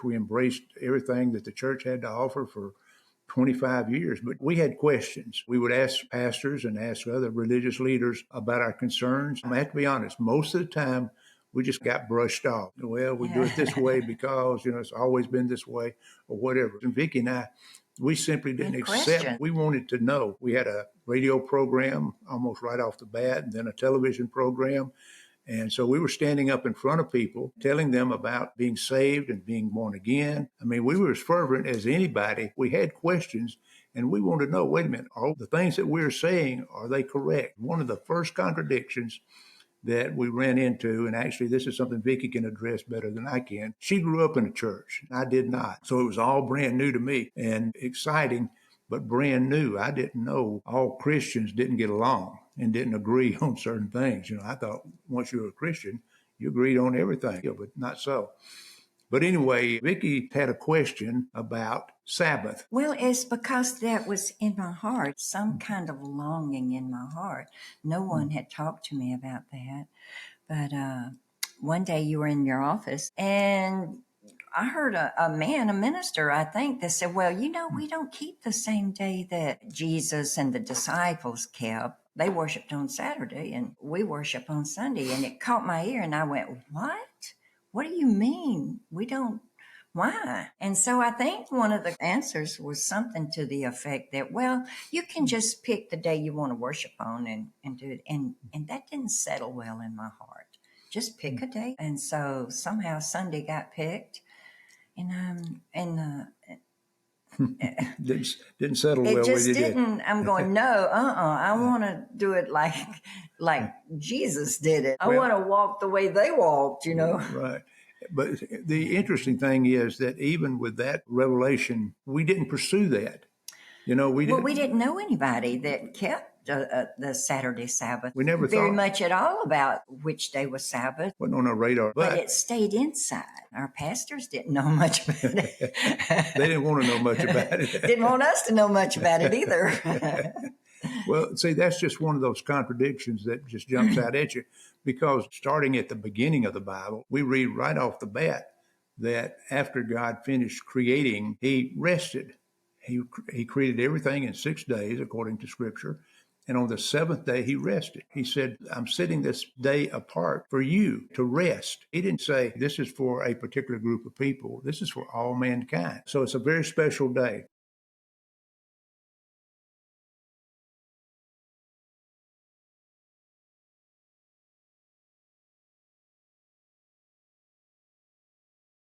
We embraced everything that the church had to offer for 25 years, but we had questions. We would ask pastors and ask other religious leaders about our concerns. I have to be honest, most of the time we just got brushed off. Well, we do it this way because, it's always been this way or whatever. And Vicki and I, we simply didn't Good accept. question. We wanted to know. We had a radio program almost right off the bat, and then a television program. And so we were standing up in front of people, telling them about being saved and being born again. I mean, we were as fervent as anybody. We had questions, and we wanted to know, wait a minute, are the things that we're saying, are they correct? One of the first contradictions that we ran into, and actually this is something Vicki can address better than I can. She grew up in a church. I did not. So it was all brand new to me and exciting, but brand new. I didn't know all Christians didn't get along and didn't agree on certain things. I thought once you were a Christian, you agreed on everything, but not so. But anyway, Vicki had a question about Sabbath. Well, it's because that was in my heart, some kind of longing in my heart. No one had talked to me about that. But one day you were in your office and I heard a minister, I think, that said, well, we don't keep the same day that Jesus and the disciples kept. They worshiped on Saturday and we worship on Sunday. And it caught my ear and I went, what? What do you mean? We don't. Why? And so I think one of the answers was something to the effect that, well, you can just pick the day you want to worship on and do it. And that didn't settle well in my heart. Just pick a day. And so somehow Sunday got picked. Didn't settle well it with just you, didn't. I'm going, no, I want to do it like Jesus did it. I want to walk the way they walked, Right. But the interesting thing is that even with that revelation, we didn't pursue that. We didn't know anybody that kept the Saturday Sabbath. We never very thought much at all about which day was Sabbath. Wasn't on our radar. But it stayed inside. Our pastors didn't know much about it. They didn't want to know much about it. Didn't want us to know much about it either. Well, see, that's just one of those contradictions that just jumps out at you, because starting at the beginning of the Bible, we read right off the bat that after God finished creating, he rested. He created everything in 6 days, according to Scripture. And on the seventh day, he rested. He said, I'm setting this day apart for you to rest. He didn't say this is for a particular group of people. This is for all mankind. So it's a very special day.